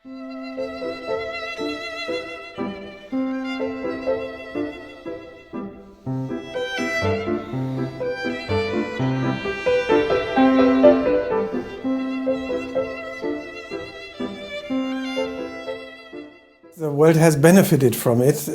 The world has benefited from it,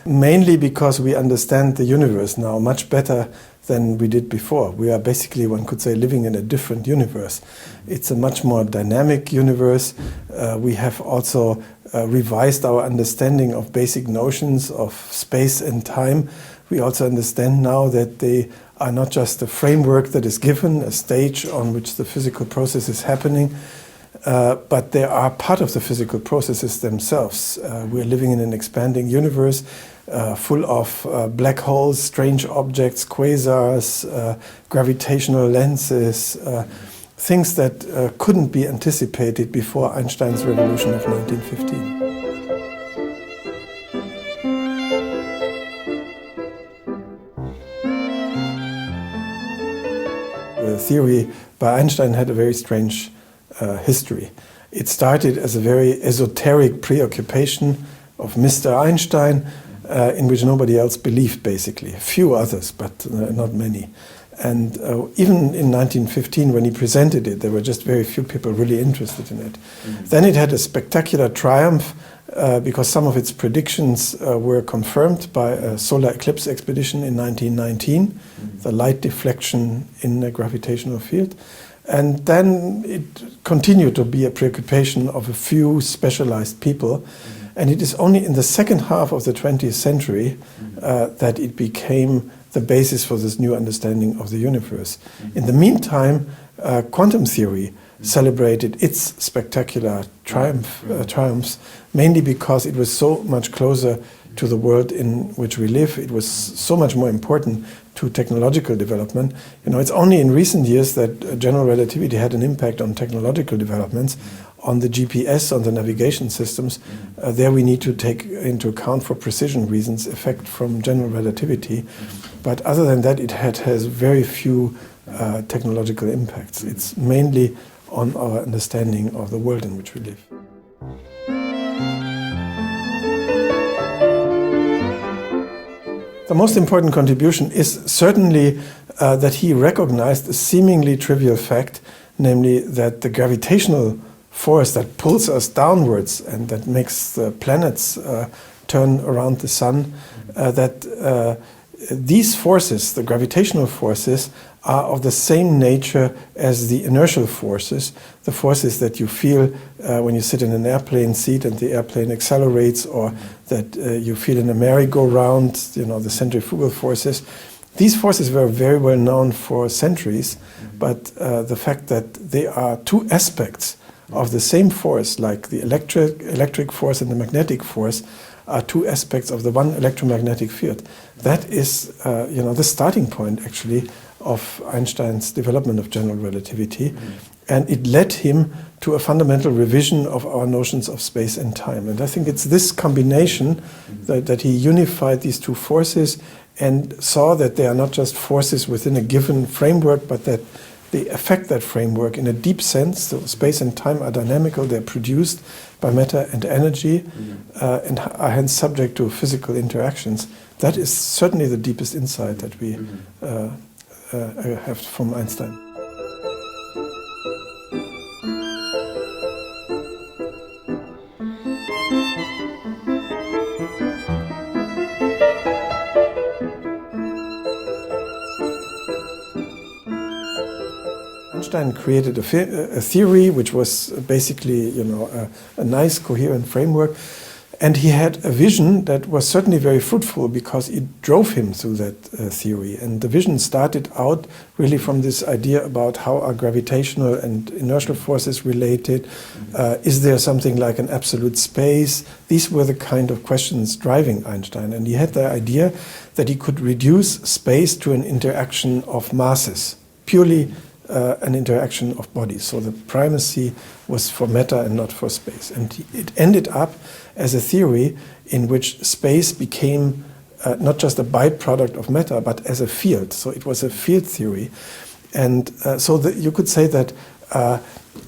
mainly because we understand the universe now much better than we did before. We are basically, one could say, living in a different universe. It's a much more dynamic universe. We have also revised our understanding of basic notions of space and time. We also understand now that they are not just a framework that is given, a stage on which the physical process is happening, but they are part of the physical processes themselves. We're living in an expanding universe full of black holes, strange objects, quasars, gravitational lenses, things that couldn't be anticipated before Einstein's revolution of 1915. The theory by Einstein had a very strange history. It started as a very esoteric preoccupation of Mr. Einstein, in which nobody else believed, basically. A few others, but not many. And even in 1915, when he presented it, there were just very few people really interested in it. Mm-hmm. Then it had a spectacular triumph because some of its predictions were confirmed by a solar eclipse expedition in 1919, mm-hmm. the light deflection in a gravitational field. And then it continued to be a preoccupation of a few specialized people. Mm-hmm. And it is only in the second half of the 20th century that it became the basis for this new understanding of the universe. Mm-hmm. In the meantime, quantum theory celebrated its spectacular triumphs, mainly because it was so much closer to the world in which we live. It was so much more important to technological development. You know, it's only in recent years that general relativity had an impact on technological developments, on the GPS, on the navigation systems. There we need to take into account, for precision reasons, effect from general relativity. But other than that, it has very few technological impacts. It's mainly on our understanding of the world in which we live. The most important contribution is certainly that he recognized a seemingly trivial fact, namely that the gravitational force that pulls us downwards and that makes the planets turn around the sun, that these forces, the gravitational forces, are of the same nature as the inertial forces, the forces that you feel when you sit in an airplane seat and the airplane accelerates, or that you feel in a merry-go-round, you know, the centrifugal forces. These forces were very well known for centuries, but the fact that they are two aspects of the same force, like the electric force and the magnetic force, are two aspects of the one electromagnetic field. That is, the starting point, actually, of Einstein's development of general relativity. And it led him to a fundamental revision of our notions of space and time. And I think it's this combination that he unified these two forces and saw that they are not just forces within a given framework, but that they affect that framework in a deep sense. So space and time are dynamical, they're produced by matter and energy, and are hence subject to physical interactions. That is certainly the deepest insight that we have from Einstein. Einstein created a theory which was basically, a nice, coherent framework, and he had a vision that was certainly very fruitful because it drove him through that theory. And the vision started out really from this idea about how are gravitational and inertial forces related. Is there something like an absolute space? These were the kind of questions driving Einstein, and he had the idea that he could reduce space to an interaction of masses, purely an interaction of bodies. So the primacy was for matter and not for space. And it ended up as a theory in which space became not just a byproduct of matter, but as a field. So it was a field theory. And you could say that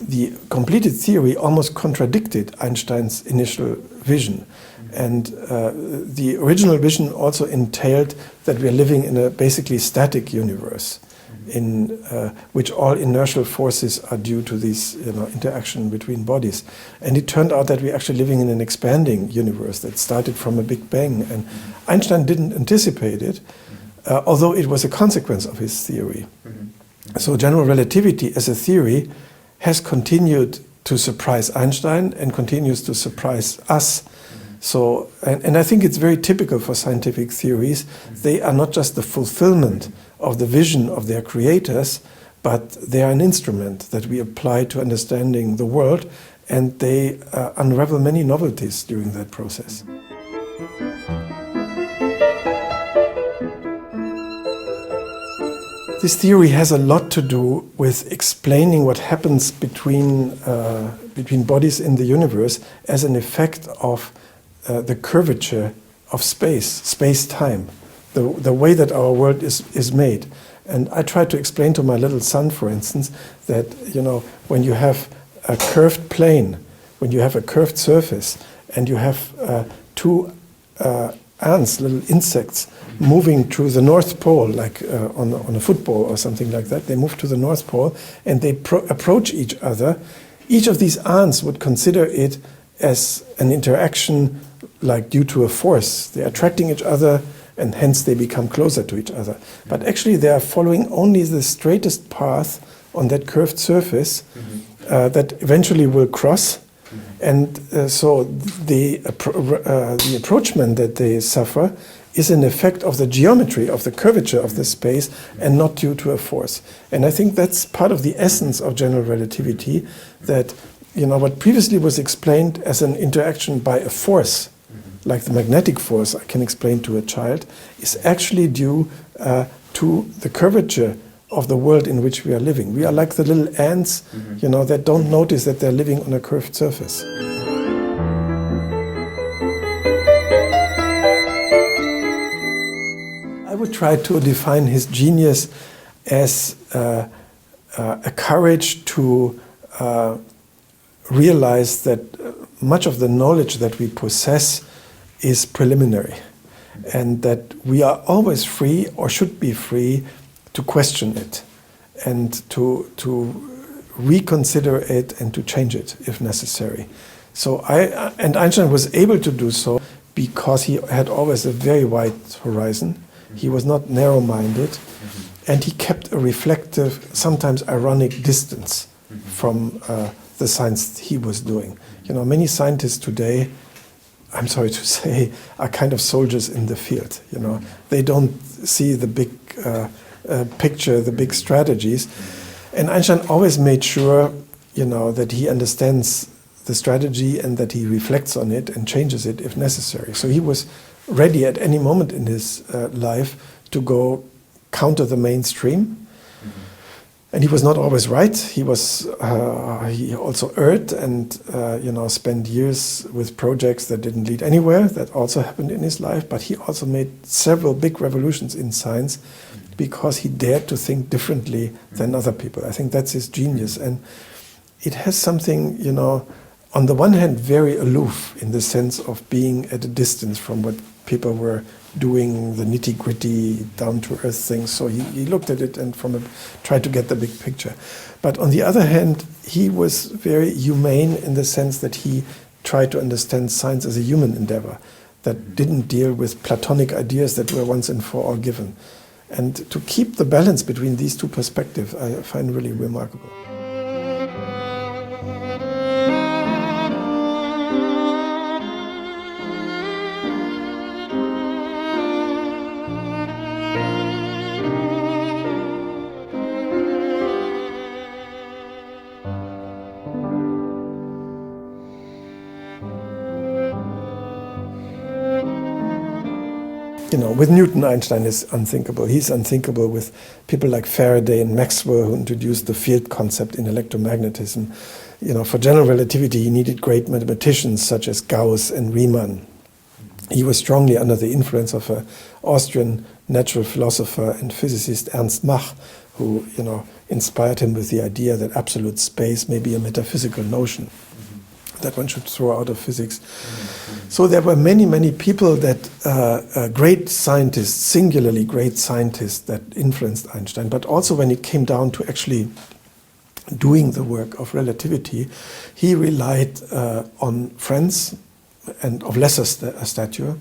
the completed theory almost contradicted Einstein's initial vision. And the original vision also entailed that we are living in a basically static universe, in which all inertial forces are due to this interaction between bodies. And it turned out that we're actually living in an expanding universe that started from a Big Bang. And Einstein didn't anticipate it, although it was a consequence of his theory. So general relativity as a theory has continued to surprise Einstein and continues to surprise us. So, and I think it's very typical for scientific theories. They are not just the fulfillment of the vision of their creators, but they are an instrument that we apply to understanding the world, and they unravel many novelties during that process. This theory has a lot to do with explaining what happens between bodies in the universe as an effect of the curvature of space-time, the way that our world is made. And I try to explain to my little son, for instance, that when you have a curved plane, when you have a curved surface, and you have two ants, little insects, moving to the North Pole, like on a football or something like that. They move to the North Pole and they approach each other. Each of these ants would consider it as an interaction like due to a force. They're attracting each other and hence they become closer to each other. But actually they are following only the straightest path on that curved surface that eventually will cross. And so the approachment that they suffer is an effect of the geometry, of the curvature of the space, and not due to a force. And I think that's part of the essence of general relativity, that what previously was explained as an interaction by a force, like the magnetic force I can explain to a child, is actually due to the curvature of the world in which we are living. We are like the little ants, that don't notice that they're living on a curved surface. I would try to define his genius as a courage to realize that much of the knowledge that we possess is preliminary, and that we are always free, or should be free, to question it and to reconsider it and to change it if necessary. So and Einstein was able to do so because he had always a very wide horizon. He was not narrow-minded, and he kept a reflective, sometimes ironic distance from the science he was doing. Many scientists today, I'm sorry to say, are kind of soldiers in the field. They don't see the big picture, the big strategies. And Einstein always made sure, that he understands the strategy and that he reflects on it and changes it if necessary. So he was ready at any moment in his life to go counter the mainstream. And he was not always right. He also erred and spent years with projects that didn't lead anywhere. That also happened in his life. But he also made several big revolutions in science because he dared to think differently than other people. I think that's his genius. And it has something, on the one hand, very aloof in the sense of being at a distance from what people were doing, the nitty-gritty, down-to-earth things. So he looked at it and tried to get the big picture. But on the other hand, he was very humane in the sense that he tried to understand science as a human endeavor that didn't deal with Platonic ideas that were once and for all given. And to keep the balance between these two perspectives, I find really remarkable. With Newton, Einstein is unthinkable. He's unthinkable with people like Faraday and Maxwell, who introduced the field concept in electromagnetism. For general relativity, he needed great mathematicians such as Gauss and Riemann. He was strongly under the influence of an Austrian natural philosopher and physicist, Ernst Mach, who, inspired him with the idea that absolute space may be a metaphysical notion that one should throw out of physics. So there were many, many people that, great scientists, singularly great scientists that influenced Einstein, but also when it came down to actually doing the work of relativity, he relied on friends and of lesser stature.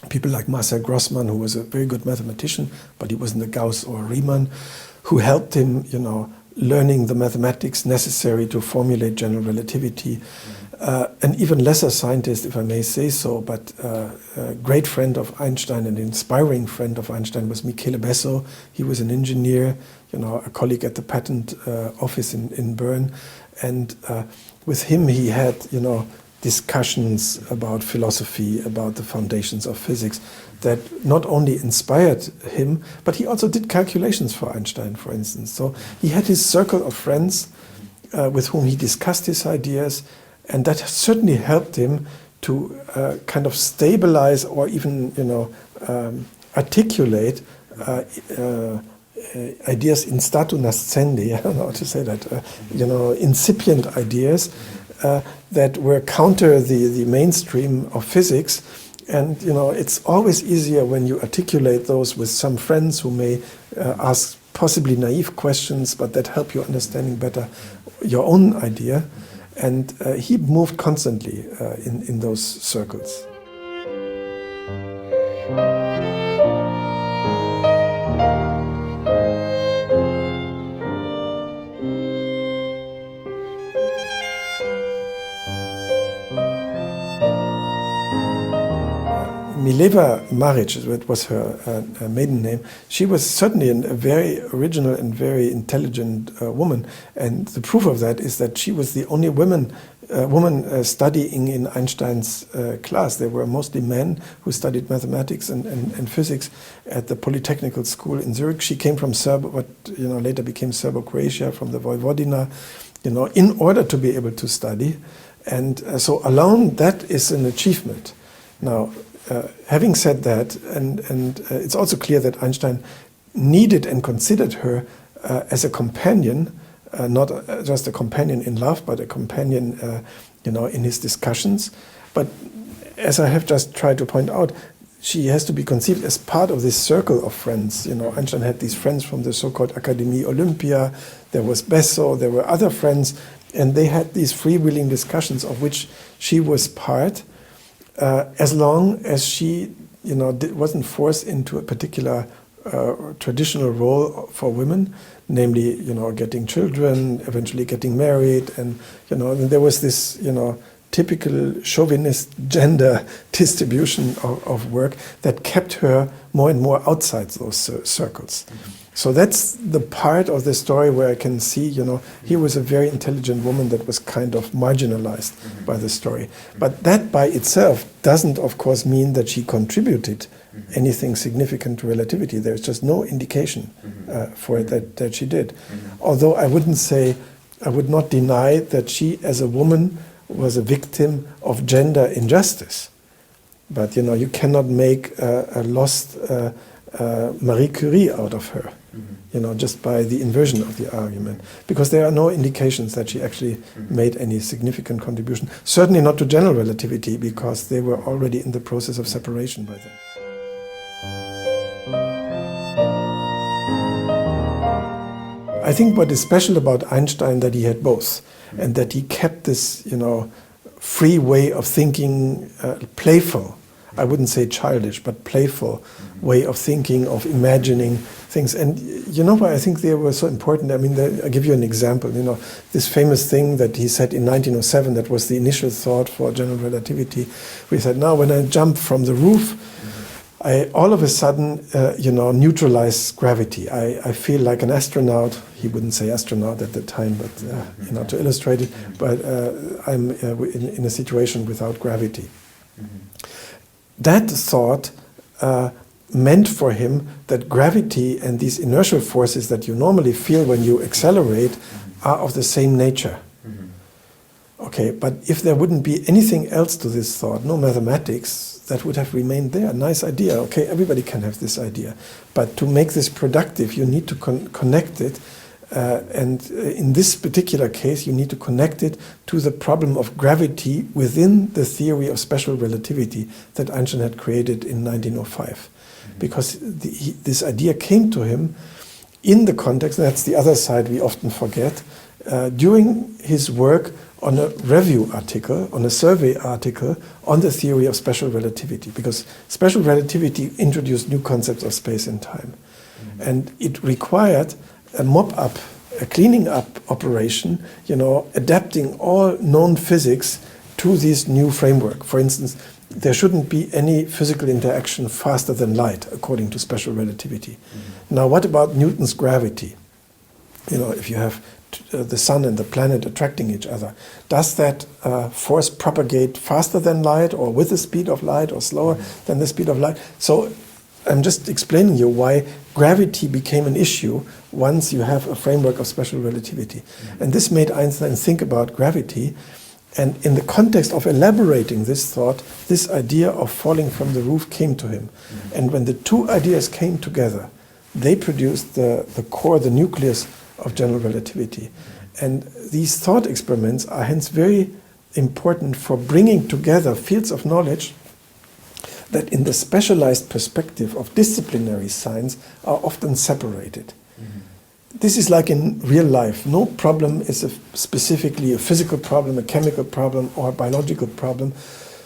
People like Marcel Grossmann, who was a very good mathematician, but he wasn't a Gauss or a Riemann, who helped him, learning the mathematics necessary to formulate general relativity. An even lesser scientist, if I may say so, but a great friend of Einstein, an inspiring friend of Einstein, was Michele Besso. He was an engineer, a colleague at the patent office in Bern. And with him he had, discussions about philosophy, about the foundations of physics that not only inspired him, but he also did calculations for Einstein, for instance. So he had his circle of friends with whom he discussed his ideas, and that certainly helped him to kind of stabilize or even, articulate ideas in statu nascendi, I don't know how to say that, incipient ideas that were counter the mainstream of physics. And, it's always easier when you articulate those with some friends who may ask possibly naive questions, but that help you understanding better your own idea. And he moved constantly in those circles. Mileva Maric, that was her maiden name, she was certainly a very original and very intelligent woman. And the proof of that is that she was the only woman studying in Einstein's class. There were mostly men who studied mathematics and physics at the Polytechnical School in Zurich. She came from what later became Serbo-Croatia, from the Vojvodina, in order to be able to study. And so alone, that is an achievement. Now, having said that, and it's also clear that Einstein needed and considered her as a companion, not just a companion in love, but a companion, in his discussions. But as I have just tried to point out, she has to be conceived as part of this circle of friends. Einstein had these friends from the so-called Académie Olympia. There was Besso, there were other friends, and they had these freewheeling discussions of which she was part. As long as she, wasn't forced into a particular traditional role for women, namely, getting children, eventually getting married, and there was this, typical chauvinist gender distribution of work that kept her more and more outside those circles. Mm-hmm. So that's the part of the story where I can see, here was a very intelligent woman that was kind of marginalized by the story. But that by itself doesn't, of course, mean that she contributed anything significant to relativity. There's just no indication for it that she did. Although I would not deny that she, as a woman, was a victim of gender injustice. But, you cannot make a lost Marie Curie out of her. Just by the inversion of the argument, because there are no indications that she actually made any significant contribution. Certainly not to general relativity, because they were already in the process of separation by then. I think what is special about Einstein that he had both, and that he kept this, free way of thinking, playful. I wouldn't say childish, but playful way of thinking, of imagining things. And why I think they were so important? I mean, I'll give you an example. This famous thing that he said in 1907, that was the initial thought for general relativity. We said, now when I jump from the roof, I all of a sudden, neutralize gravity. I feel like an astronaut. He wouldn't say astronaut at the time, but, to illustrate it, but I'm in a situation without gravity. That thought meant for him that gravity and these inertial forces that you normally feel when you accelerate are of the same nature. Okay, but if there wouldn't be anything else to this thought, no mathematics, that would have remained there. Nice idea. Okay, everybody can have this idea. But to make this productive, you need to connect it. And in this particular case, you need to connect it to the problem of gravity within the theory of special relativity that Einstein had created in 1905. Because this idea came to him in the context, and that's the other side we often forget, during his work on a review article, on a survey article on the theory of special relativity. Because special relativity introduced new concepts of space and time. And it required a mop-up, a cleaning up operation, adapting all known physics to this new framework. For instance, there shouldn't be any physical interaction faster than light, according to special relativity. Now, what about Newton's gravity? If you have the sun and the planet attracting each other, does that force propagate faster than light, or with the speed of light, or slower than the speed of light? So I'm just explaining you why gravity became an issue once you have a framework of special relativity. And this made Einstein think about gravity. And in the context of elaborating this thought, this idea of falling from the roof came to him. And when the two ideas came together, they produced the core, the nucleus of general relativity. And these thought experiments are hence very important for bringing together fields of knowledge that in the specialized perspective of disciplinary science are often separated. This is like in real life. No problem is specifically a physical problem, a chemical problem, or a biological problem.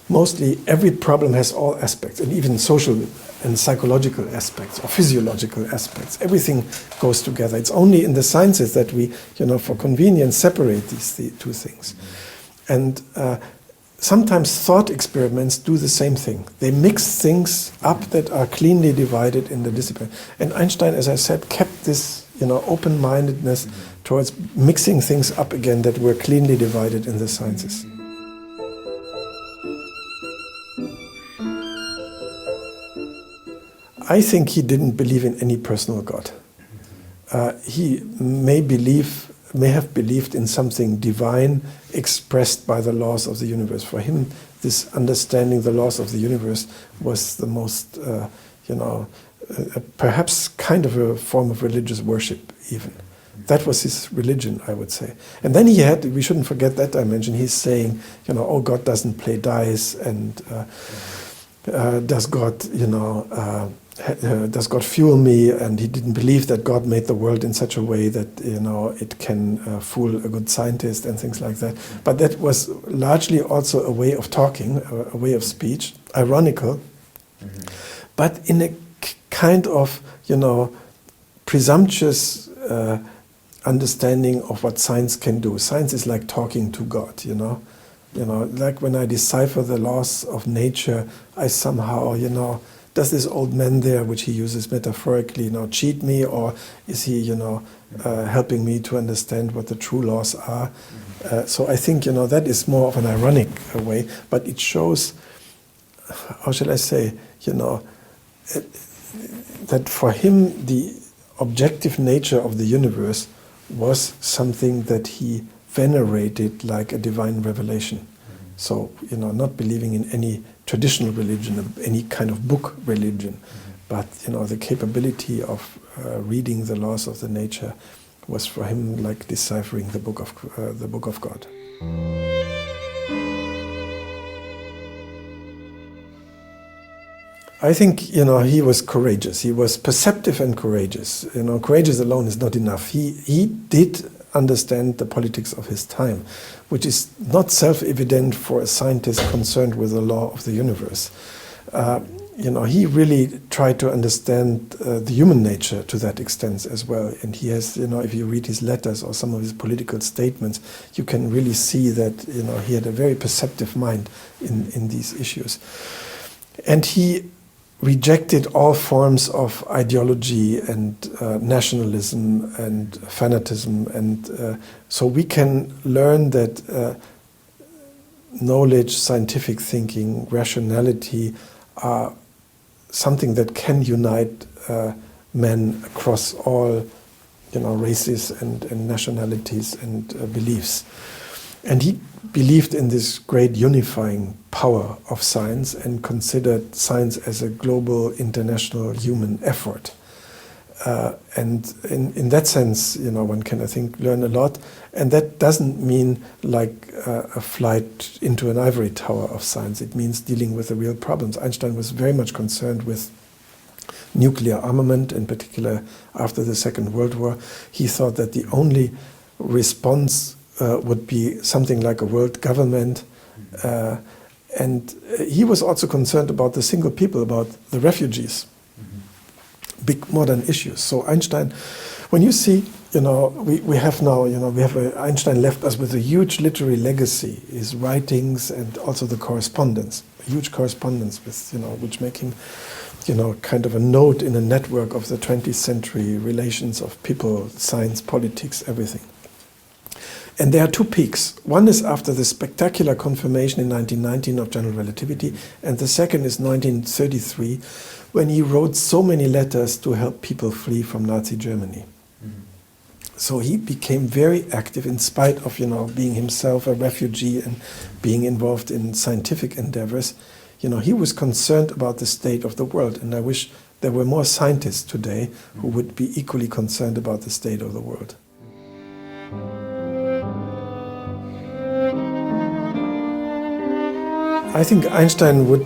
Mostly every problem has all aspects, and even social and psychological aspects, or physiological aspects. Everything goes together. It's only in the sciences that we, for convenience, separate these two things. And sometimes thought experiments do the same thing. They mix things up that are cleanly divided in the discipline. And Einstein, as I said, kept this open-mindedness towards mixing things up again that were cleanly divided in the sciences. I think he didn't believe in any personal God. He may have believed in something divine expressed by the laws of the universe. For him, this understanding the laws of the universe was the most, perhaps kind of a form of religious worship even. That was his religion, I would say. And then we shouldn't forget that dimension. He's saying, oh, God doesn't play dice, and does God, does God fuel me? And he didn't believe that God made the world in such a way that it can fool a good scientist and things like that. But that was largely also a way of talking, a way of speech, ironical, but in a kind of presumptuous understanding of what science can do. Science is like talking to God, like when I decipher the laws of nature, I somehow, does this old man there, which he uses metaphorically, cheat me, or is he, helping me to understand what the true laws are? So I think, that is more of an ironic way, but it shows, how shall I say, that for him the objective nature of the universe was something that he venerated like a divine revelation. So, not believing in any traditional religion, any kind of book religion, but, the capability of reading the laws of the nature was for him like deciphering the book of God. I think, he was courageous. He was perceptive and courageous. Courageous alone is not enough. He did understand the politics of his time, which is not self-evident for a scientist concerned with the law of the universe. He really tried to understand the human nature to that extent as well. And he has, if you read his letters or some of his political statements, you can really see that, he had a very perceptive mind in these issues. And he rejected all forms of ideology and nationalism and fanatism, and so we can learn that knowledge, scientific thinking, rationality are something that can unite men across all races and nationalities and beliefs. And he believed in this great unifying power of science and considered science as a global, international human effort. And in that sense, one can, I think, learn a lot. And that doesn't mean like a flight into an ivory tower of science. It means dealing with the real problems. Einstein was very much concerned with nuclear armament, in particular after the Second World War. He thought that the only response would be something like a world government. And he was also concerned about the single people, about the refugees. Big modern issues. So Einstein, when you see, we have now, Einstein left us with a huge literary legacy, his writings and also the correspondence, a huge correspondence with, which make him, kind of a node in a network of the 20th century relations of people, science, politics, everything. And there are two peaks. One is after the spectacular confirmation in 1919 of general relativity, and the second is 1933, when he wrote so many letters to help people flee from Nazi Germany. Mm-hmm. So he became very active in spite of, being himself a refugee and being involved in scientific endeavors. He was concerned about the state of the world, and I wish there were more scientists today who would be equally concerned about the state of the world. I think Einstein would,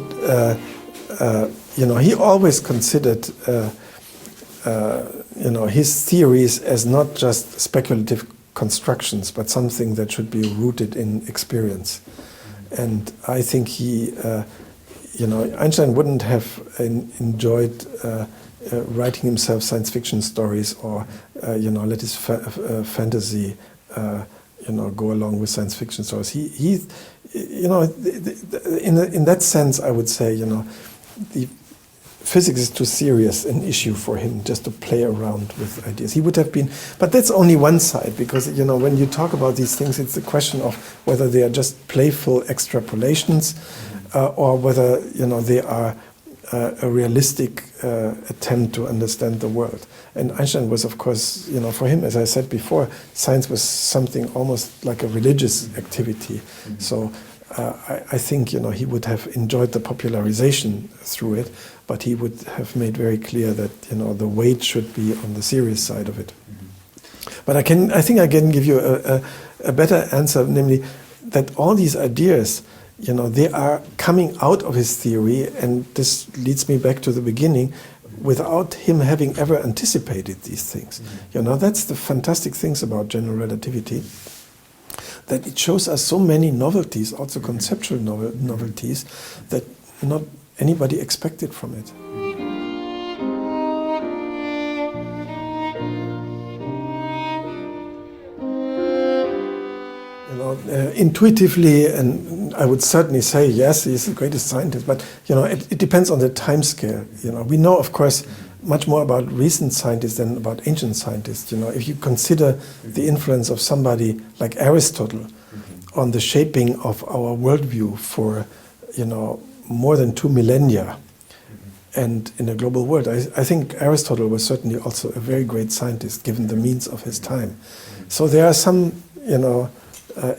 he always considered, his theories as not just speculative constructions, but something that should be rooted in experience. And I think Einstein wouldn't have enjoyed writing himself science fiction stories or, let his fantasy, go along with science fiction stories. He in that sense, I would say, the physics is too serious an issue for him just to play around with ideas. He would have been, but that's only one side, because when you talk about these things, it's the question of whether they are just playful extrapolations, or whether they are a realistic attempt to understand the world. And Einstein was, of course, for him, as I said before, science was something almost like a religious activity. Mm-hmm. So I think, he would have enjoyed the popularization through it, but he would have made very clear that, the weight should be on the serious side of it. Mm-hmm. But I think I can give you a better answer, namely that all these ideas, they are coming out of his theory, and this leads me back to the beginning, without him having ever anticipated these things. Mm-hmm. That's the fantastic things about general relativity, that it shows us so many novelties, also conceptual novelties, that not anybody expected from it. Intuitively, and I would certainly say, yes, he's the greatest scientist, but it depends on the time scale. We know, of course, much more about recent scientists than about ancient scientists. If you consider the influence of somebody like Aristotle on the shaping of our worldview for, more than 2 millennia, and in a global world, I think Aristotle was certainly also a very great scientist, given the means of his time. So there are some,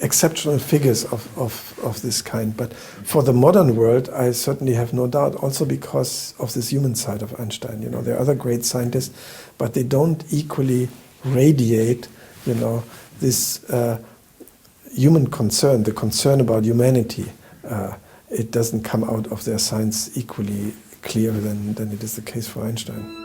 exceptional figures of this kind. But for the modern world, I certainly have no doubt, also because of this human side of Einstein. There are other great scientists, but they don't equally radiate, this human concern, the concern about humanity. It doesn't come out of their science equally clear than it is the case for Einstein.